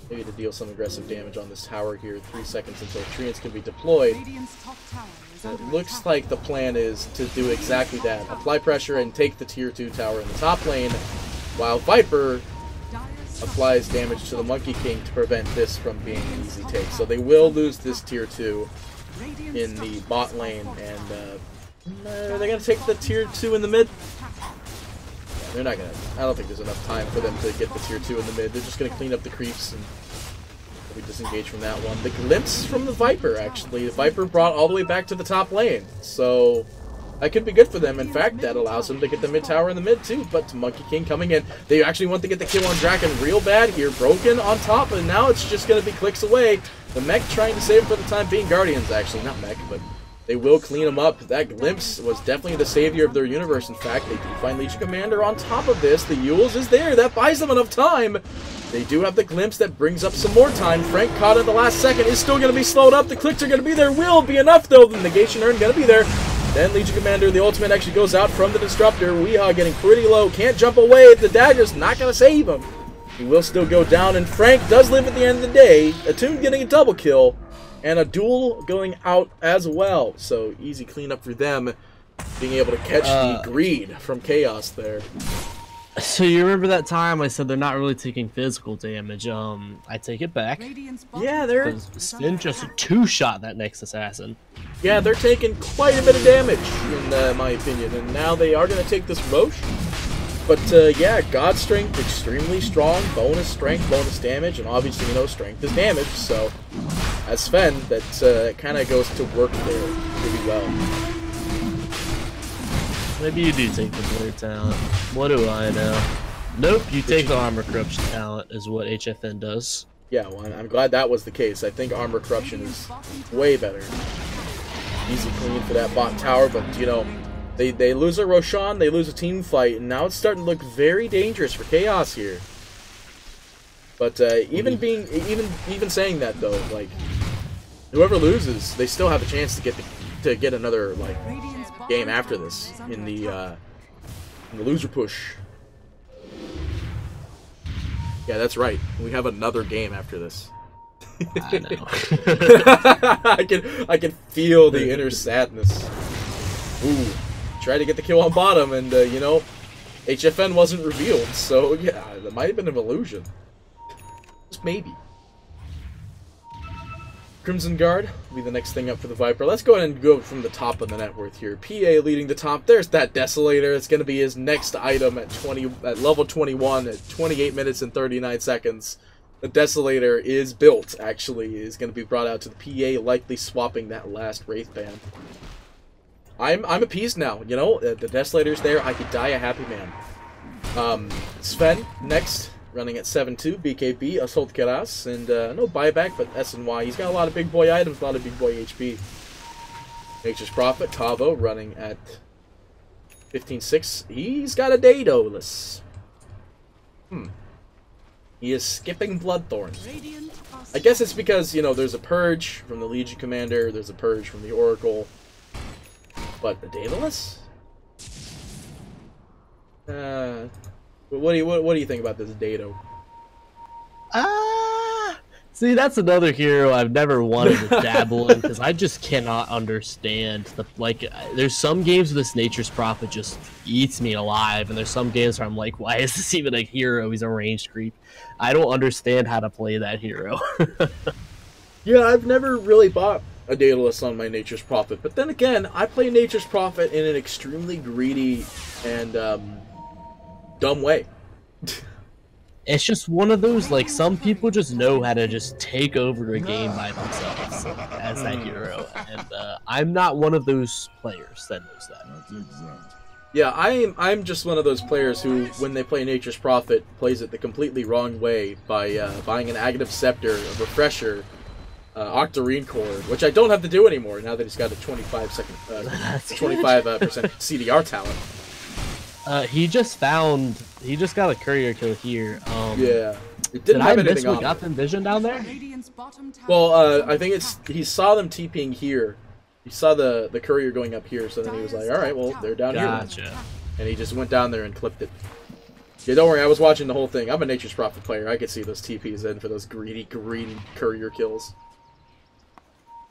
Maybe to deal some aggressive damage on this tower here. 3 seconds until Treants can be deployed. Radiant's top tower is It under looks attack. like the plan is to do exactly that. Apply pressure and take the tier 2 tower in the top lane, while Viper Dire's applies damage to the Monkey King to prevent this from being an easy take. So they will lose this tier 2 Radiant's in the structures bot are lane, fortified. and are they going to take the tier 2 in the mid? They're not going to. I don't think there's enough time for them to get the tier 2 in the mid. They're just going to clean up the creeps and we disengage from that one. The glimpse from the Viper, actually. The Viper brought all the way back to the top lane. So, That could be good for them. In fact, that allows them to get the mid tower in the mid too. But Monkey King coming in. They actually want to get the kill on Draken real bad here. Broken on top, and now it's just going to be clicks away. The mech trying to save him for the time being. Guardians, actually. Not mech, but they will clean him up. That glimpse was definitely the savior of their universe. In fact, they do find Legion Commander on top of this. The Yules is there. That buys them enough time. They do have the glimpse that brings up some more time. Frank caught at the last second. Is still going to be slowed up. The clicks are going to be there. Will be enough, though. The negation urn going to be there. Then Legion Commander, the ultimate actually goes out from the Disruptor. Weehaw getting pretty low. Can't jump away. The dagger's not going to save him. He will still go down. And Frank does live at the end of the day. Attune getting a double kill. And a duel going out as well. So easy cleanup for them. Being able to catch the greed from Chaos there. So you remember that time I said they're not really taking physical damage? I take it back. Yeah, they're... Spin just two-shot that next assassin. Yeah, they're taking quite a bit of damage, in my opinion. And now they are going to take this Roche. But, yeah, God Strength, extremely strong. Bonus strength, bonus damage. And obviously, you know, strength is damage. So, as Sven, that kind of goes to work there pretty well. Maybe you do take the blur talent. What do I know? Nope, you take the armor corruption talent is what HFN does. Yeah, well, I'm glad that was the case. I think armor corruption is way better. Easy clean for that bot tower, but you know, they lose a Roshan, they lose a team fight, and now it's starting to look very dangerous for Chaos here. But even saying that though, like whoever loses, they still have a chance to get another like game after this in the loser push. Yeah, that's right. We have another game after this. I know. I can feel the inner sadness. Ooh, tried to get the kill on bottom, and you know, HFN wasn't revealed, so yeah, that might have been an illusion. Just maybe. Crimson Guard will be the next thing up for the Viper. Let's go ahead and go from the top of the net worth here. PA leading the top. There's that Desolator. It's going to be his next item at level 21 at 28 minutes and 39 seconds. The Desolator is built, actually. Is going to be brought out to the PA, likely swapping that last Wraith Band. I'm appeased now, you know? The Desolator's there. I could die a happy man. Sven, next. Running at 7-2, BKB, Assault Keras, and no buyback, but S&Y. He's got a lot of big boy items, a lot of big boy HP. Nature's Prophet, Tavo, running at 15-6. He's got a Daedalus. He is skipping Bloodthorn. I guess it's because, you know, there's a Purge from the Legion Commander, there's a Purge from the Oracle. But a Daedalus? What do you think about this Dado? See, that's another hero I've never wanted to dabble in because I just cannot understand there's some games where this Nature's Prophet just eats me alive, and there's some games where I'm like, why is this even a hero? He's a ranged creep. I don't understand how to play that hero. Yeah, I've never really bought a Daedalus on my Nature's Prophet, but then again, I play Nature's Prophet in an extremely greedy and dumb way. It's just one of those, like, some people just know how to just take over a game by themselves as that hero, and I'm not one of those players that knows that. Yeah, I'm just one of those players who, when they play Nature's Prophet, plays it the completely wrong way by buying an Aghanim Scepter, a Refresher, Octarine Cord, which I don't have to do anymore now that he's got a 25% CDR talent. He just got a courier kill here. Yeah. It didn't have anything on. Got them vision down there? Well, I think he saw them TPing here. He saw the courier going up here, so then he was like, alright, well, they're down here. And he just went down there and clipped it. Yeah, don't worry, I was watching the whole thing. I'm a Nature's Prophet player. I could see those TPs in for those greedy courier kills.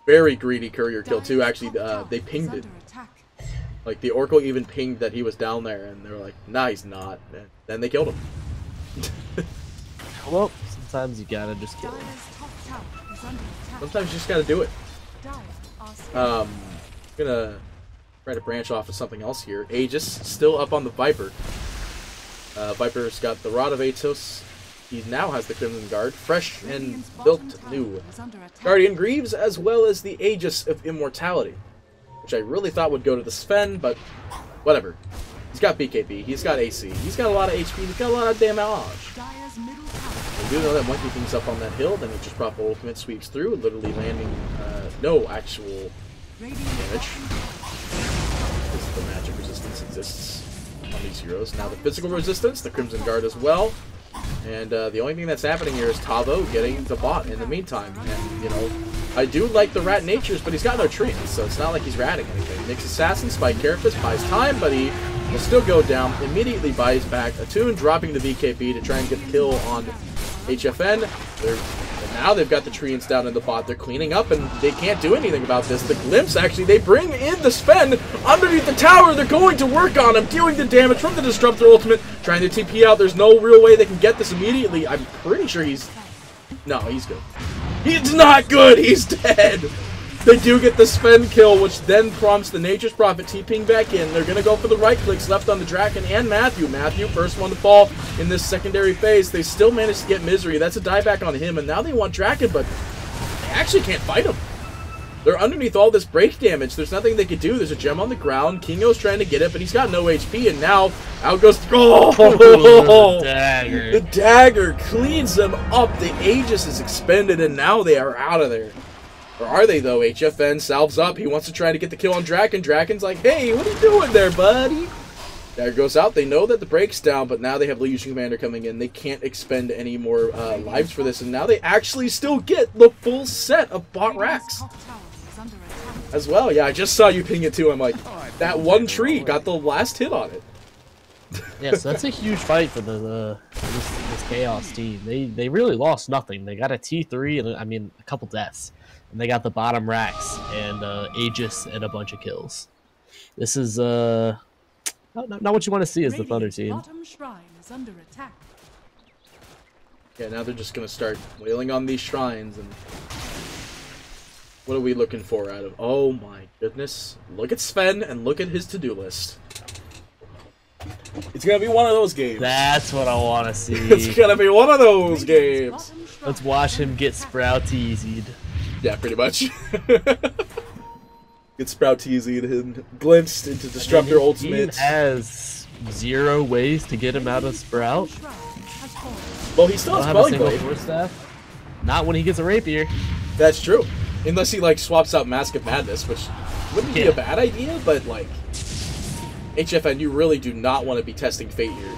Very greedy courier kill, too. Actually, they pinged it. Like, the Oracle even pinged that he was down there, and they were like, nah, he's not. And then they killed him. Well, sometimes you gotta just kill him. Sometimes you just gotta do it. I'm gonna try to branch off of something else here. Aegis, still up on the Viper. Viper's got the Rod of Atos. He now has the Crimson Guard, fresh and built new. Guardian Greaves, as well as the Aegis of Immortality. which I really thought would go to the Sven, but whatever. He's got BKB, he's got AC, he's got a lot of HP, he's got a lot of damage. Dire's middle tower. I do know that monkey thing's up on that hill, then Nature's Prophet ultimate sweeps through, literally landing no actual Radiant damage. Because the magic resistance exists on these heroes. Now the physical resistance, the Crimson Guard as well. And the only thing that's happening here is Tavo getting the bot in the meantime. And, you know, I do like the rat natures, but he's got no treants, so it's not like he's ratting anything. Nyx Assassin, Spike Carapace, buys time, but he will still go down, immediately buys back. Attune dropping the BKB to try and get the kill on HFN. And now they've got the treants down in the bot. They're cleaning up, and they can't do anything about this. The Glimpse, actually, they bring in the Sven underneath the tower. They're going to work on him, dealing the damage from the Disruptor ultimate, trying to TP out. There's no real way they can get this immediately. I'm pretty sure he's... No, he's good. He's not good! He's dead! They do get the Sven kill, which then prompts the Nature's Prophet TPing back in. They're going to go for the right clicks left on the Draken and Matthew. Matthew, first one to fall in this secondary phase. They still managed to get Misery. That's a dieback on him, and now they want Draken, but they actually can't fight him. They're underneath all this break damage. There's nothing they could do. There's a gem on the ground. Kingo's trying to get it, but he's got no HP, and now out goes... Oh! The dagger. The dagger cleans them up. The Aegis is expended, and now they are out of there. Or are they, though? HFN salves up. He wants to try to get the kill on Draken. Draken's like, hey, what are you doing there, buddy? Dagger goes out. They know that the break's down, but now they have Legion Commander coming in. They can't expend any more lives for this, and now they actually still get the full set of bot racks top tower is under attack. as well. Yeah, I just saw you ping it, too. I'm like, that one tree got the last hit on it. Yeah, so that's a huge fight for this Chaos team. They really lost nothing. They got a T3 and, I mean, a couple deaths. And they got the bottom racks and Aegis and a bunch of kills. This is not what you want to see as the Thunder Radiant's team. bottom shrine is under attack. Yeah, now they're just going to start wailing on these shrines. And what are we looking for out of... Oh my goodness. Look at Sven and look at his to-do list. It's going to be one of those games. That's what I want to see. It's going to be one of those games. Let's watch him get Sprout teasied. Yeah, pretty much. Get Sprout teased and glimpsed into Disruptor Ultimate. He has 0 ways to get him out of Sprout. Well, he still has Don't have a single Bellyblade. force staff. Not when he gets a rapier. That's true. Unless he, like, swaps out Mask of Madness, which wouldn't be a bad idea, but, like, HFN, you really do not want to be testing Fate here.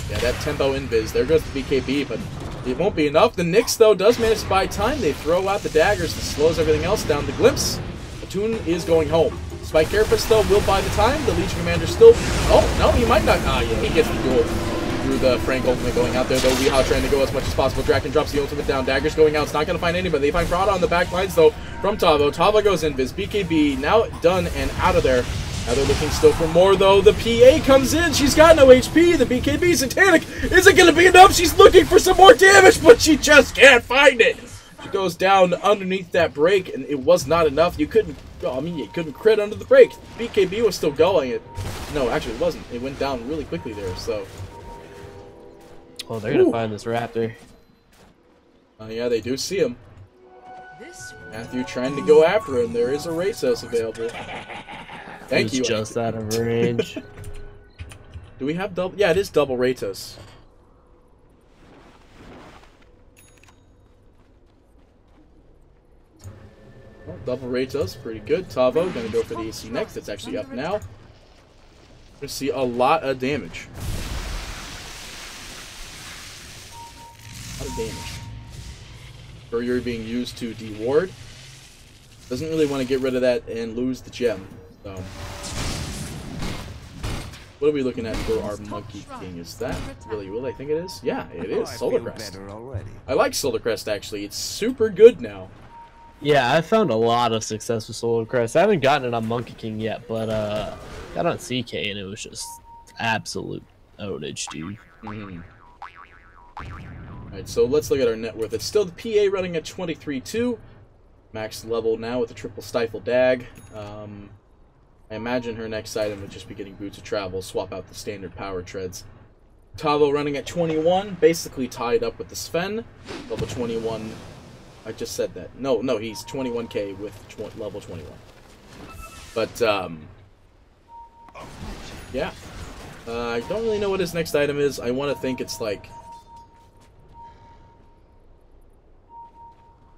Yeah, that tempo invis. There goes the BKB, but it won't be enough. The Nyx, though, does manage to buy time. They throw out the daggers that slows everything else down. The Glimpse. Attune is going home. Spike Carapace, though, will buy the time. The Legion Commander still... Oh, no, he might not. Ah, yeah, he gets the duel through the Frank ultimate going out there, though. Weehaw trying to go as much as possible. Draken drops the ultimate down. Daggers going out. It's not going to find anybody. They find Prada on the back lines, though, from Tavo. Tavo goes invis. BKB now done and out of there. Now they're looking still for more, though. The PA comes in. She's got no HP. The BKB Satanic isn't going to be enough. She's looking for some more damage, but she just can't find it. She goes down underneath that break, and it was not enough. You couldn't, well, I mean, you couldn't crit under the break. BKB was still going. No, actually, it wasn't. It went down really quickly there, so. Oh, they're going to find this Raptor. Yeah, they do see him. Matthew trying to go after him. There is a Rasos available. Thank you. Just out of range. Do we have double? Yeah, it is double Ratos. Well, double Ratos, pretty good. Tavo gonna go for the AC next. It's actually up now. Gonna see a lot of damage. A lot of damage. Courier being used to de-ward. Doesn't really want to get rid of that and lose the gem. So, what are we looking at for our Monkey King? Is that really what I think it is? Yeah, it is. Solar Crest. I like Solar Crest, actually. It's super good now. Yeah, I found a lot of success with Solar Crest. I haven't gotten it on Monkey King yet, but got on CK and it was just absolute ownage, dude. Alright, so let's look at our net worth. It's still the PA running at 23-2. Max level now with the triple stifle dag. I imagine her next item would just be getting Boots of Travel, swap out the standard power treads. Tavo running at 21, basically tied up with the Sven. Level 21. I just said that. No, he's 21k with level 21. But, yeah. I don't really know what his next item is. I want to think it's like...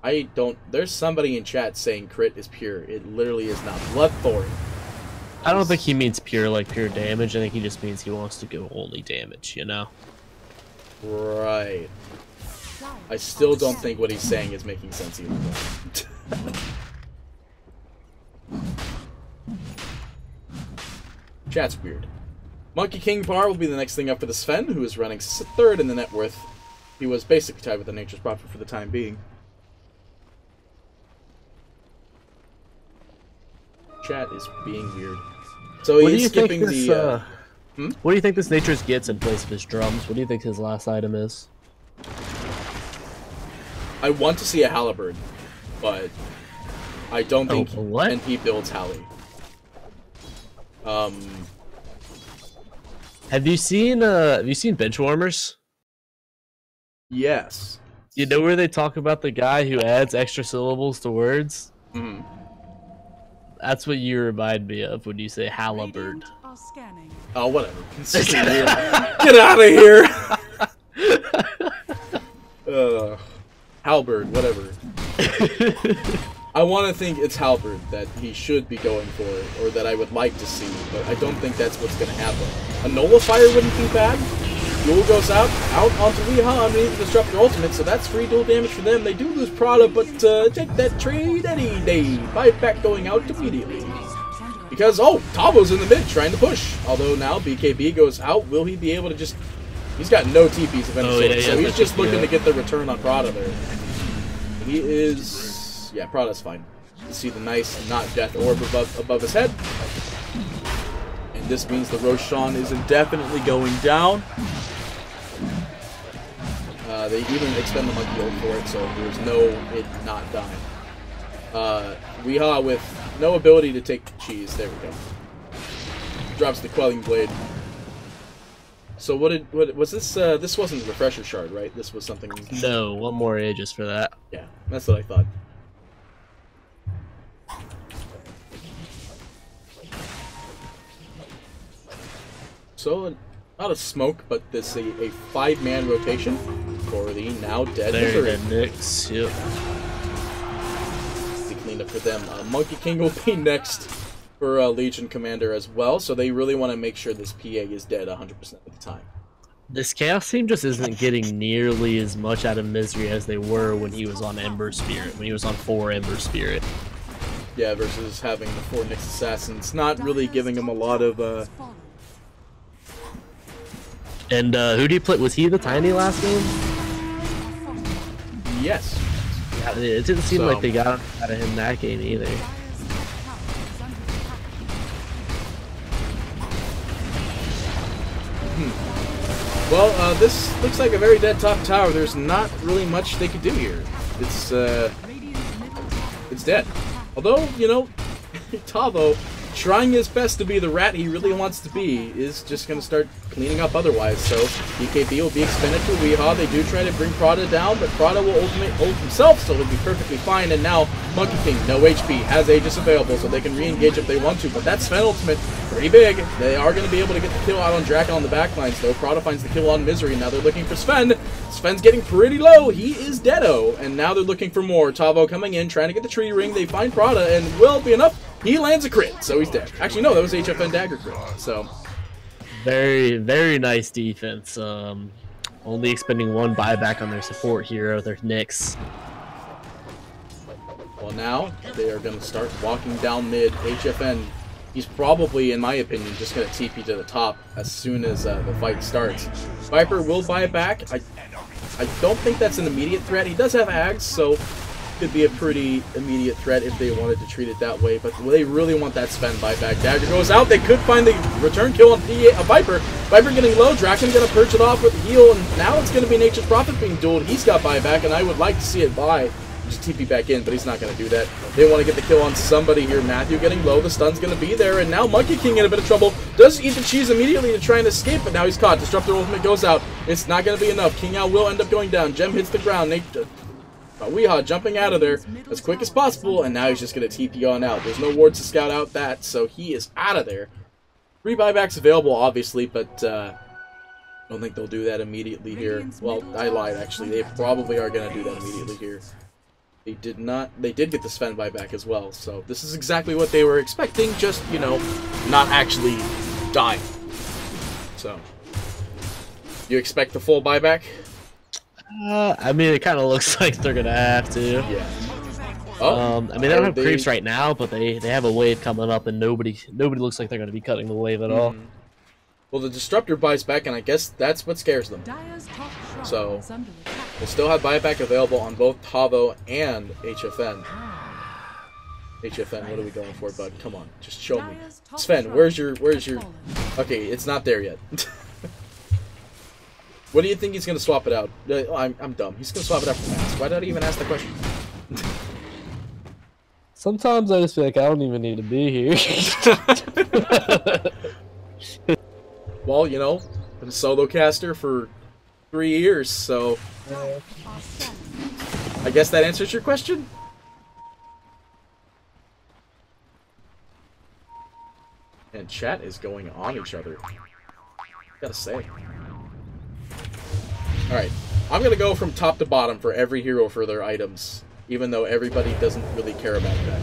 I don't... There's somebody in chat saying crit is pure. It literally is not. Bloodthorn. I don't think he means pure, like pure damage. I think he just means he wants to go only damage, you know? Right. I still don't think what he's saying is making sense either. Chat's weird. Monkey King Par will be the next thing up for the Sven, who is running third in the net worth. He was basically tied with the Nature's Prophet for the time being. Chat is being weird. So he's skipping the... What do you think this Nature's gets in place of his drums? What do you think his last item is? I want to see a Halberd, but I don't think NP builds Hallie. Have you seen Benchwarmers? Yes. You know where they talk about the guy who adds extra syllables to words? Mm-hmm. That's what you remind me of when you say halberd. Oh, whatever. Get out of here! Halberd, whatever. I want to think it's Halberd that he should be going for, or that I would like to see, but I don't think that's what's going to happen. A Nullifier wouldn't be bad. Duel goes out onto Weehaw underneath the Disruptor Ultimate, so that's free dual damage for them. They do lose Prada, but take that trade any day. Buyback going out immediately. Because, oh, Tavo's in the mid trying to push. Although now BKB goes out, will he be able to just... He's got no TPs of any sort, so he's just looking to get the return on Prada there. He is... Yeah, Prada's fine. You see the nice not death orb above his head. And this means the Roshan is indefinitely going down. They even expend the monkey ult for it, so there's no it not dying. Weehaw with no ability to take cheese. There we go. Drops the Quelling Blade. So what was this? This wasn't Refresher Shard, right? This was something... No, one more Aegis for that. Yeah, that's what I thought. So, not a smoke, but this a 5-man rotation for the now dead Misery. Next, yep. They cleaned up for them. Monkey King will be next for Legion Commander as well, so they really want to make sure this PA is dead 100% of the time. This Chaos team just isn't getting nearly as much out of Misery as they were when he was on Ember Spirit, when he was on 4 Ember Spirit. Yeah, versus having the 4 Nyx Assassins, not really giving him a lot of... And who did he play? Was he the Tiny last game? Yes. Yeah, it didn't seem like they got out of him that game either. Well, this looks like a very dead top tower. There's not really much they could do here. It's dead. Although, you know, Tavo, trying his best to be the rat he really wants to be, is just going to start cleaning up otherwise. So, BKB will be expended to Weehaw. They do try to bring Prada down, but Prada will ultimate ult himself, so it'll be perfectly fine. And now, Monkey King, no HP, has Aegis available, so they can re-engage if they want to. But that Sven ultimate, pretty big. They are going to be able to get the kill out on Draken on the backlines, though. Prada finds the kill on Misery. Now they're looking for Sven. Sven's getting pretty low. He is deado. And now they're looking for more. Tavo coming in, trying to get the tree ring. They find Prada, and will be enough. He lands a crit, so he's dead. Actually, no, that was HFN dagger crit. So, very, very nice defense. Only expending 1 buyback on their support hero, their Nyx. Well, now they are going to start walking down mid. HFN, he's probably, in my opinion, just going to TP to the top as soon as the fight starts. Viper will buy it back. I don't think that's an immediate threat. He does have Ags, so could be a pretty immediate threat if they wanted to treat it that way, but they really want that Sven buyback. Dagger goes out. They could find the return kill on Viper. Viper getting low. Draken going to perch it off with the heal, and now it's going to be Nature's Prophet being dueled. He's got buyback, and I would like to see it buy. Just TP back in, but he's not going to do that. They want to get the kill on somebody here. Matthew getting low. The stun's going to be there, and now Monkey King in a bit of trouble. Does eat the cheese immediately to try and escape, but now he's caught. Disruptor ultimate goes out. It's not going to be enough. King Al will end up going down. Gem hits the ground. But Weehaw jumping out of there as quick as possible, and now he's just going to TP on out. There's no wards to scout out that, so he is out of there. 3 buybacks available, obviously, but I don't think they'll do that immediately here. Well, I lied, actually. They probably are going to do that immediately here. They did not. They did get the Sven buyback as well, so this is exactly what they were expecting, just, you know, not actually dying. So, you expect the full buyback? I mean, it kind of looks like they're gonna have to. Yeah. Oh, I mean, they don't have creeps right now, but they have a wave coming up, and nobody looks like they're gonna be cutting the wave at all. Well, the Disruptor buys back, and I guess that's what scares them. So, we'll still have buyback available on both Tavo and HFN. HFN, what are we going for, bud? Come on, just show me. Sven, where's your... Okay, it's not there yet. What do you think he's going to swap it out? I'm dumb. He's going to swap it out for Max. Why did I even ask that question? Sometimes I just feel like I don't even need to be here. Well, you know, been a solo caster for 3 years, so... I guess that answers your question? And chat is going on each other. Gotta say. Alright, I'm gonna go from top to bottom for every hero for their items, even though everybody doesn't really care about that.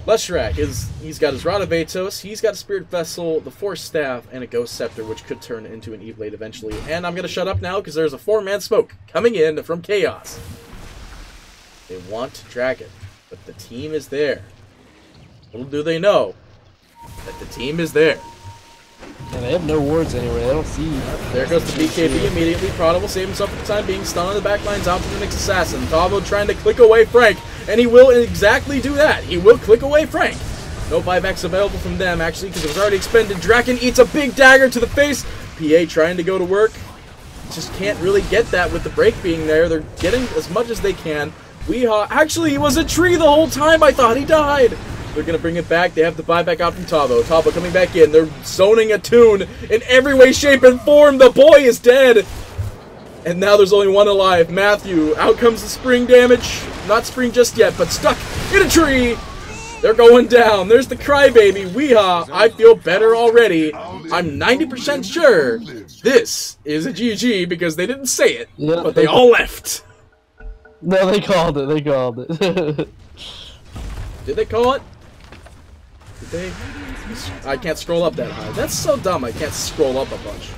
Leshrac, he's got his Rod of Atos, he's got a Spirit Vessel, the Force Staff, and a Ghost Scepter, which could turn into an E-Blade eventually. And I'm gonna shut up now, because there's a 4-man smoke coming in from Chaos. They want to drag it, but the team is there. Little do they know that the team is there. Yeah, they have no wards anywhere. They don't see. There goes the BKB immediately. Prada will save himself for the time being. Stun on the back lines out to the next assassin. Tavo trying to click away Frank, and he will exactly do that. He will click away Frank. No buybacks available from them, actually, because it was already expended. Draken eats a big dagger to the face. PA trying to go to work. Just can't really get that with the break being there. They're getting as much as they can. Weehaw. Actually, he was a tree the whole time. I thought he died. They're going to bring it back. They have the buyback out from Tavo. Tavo coming back in. They're zoning a tune in every way, shape, and form. The boy is dead. And now there's only one alive. Matthew. Out comes the spring damage. Not spring just yet, but stuck in a tree. They're going down. There's the crybaby. Weehaw. I feel better already. I'm 90% sure this is a GG because they didn't say it, but they all left. No, they called it. They called it. Did they call it? Did they? I can't scroll up that high. That's so dumb. I can't scroll up a bunch.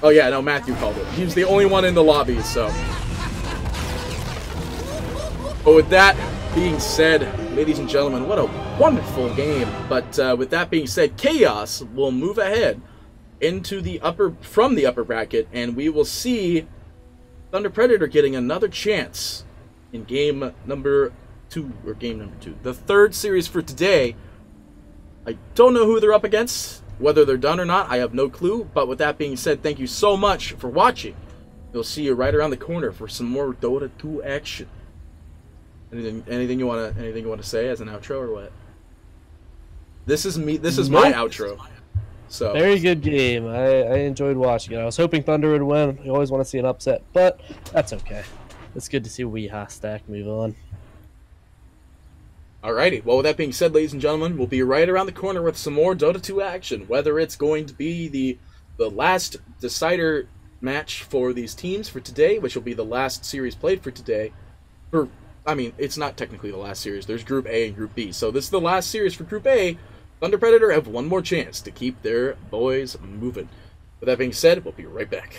Oh yeah, no, Matthew called it. He was the only one in the lobby, so. But with that being said, ladies and gentlemen, what a wonderful game. But with that being said, Chaos will move ahead into the upper bracket, and we will see Thunder Predator getting another chance in game number 2, the third series for today. I don't know who they're up against, whether they're done or not, I have no clue. But with that being said, thank you so much for watching. We'll see you right around the corner for some more Dota 2 action. Anything you want to say as an outro or what? This is me. This is my outro. So very good game. I enjoyed watching it. I was hoping Thunder would win. You always want to see an upset, but that's okay. It's good to see Weehaw stack move on. Alrighty, well, with that being said, ladies and gentlemen, we'll be right around the corner with some more Dota 2 action. Whether it's going to be the last decider match for these teams for today, which will be the last series played for today. I mean, it's not technically the last series. There's Group A and Group B. So this is the last series for Group A. Thunder Predator have one more chance to keep their boys moving. With that being said, we'll be right back.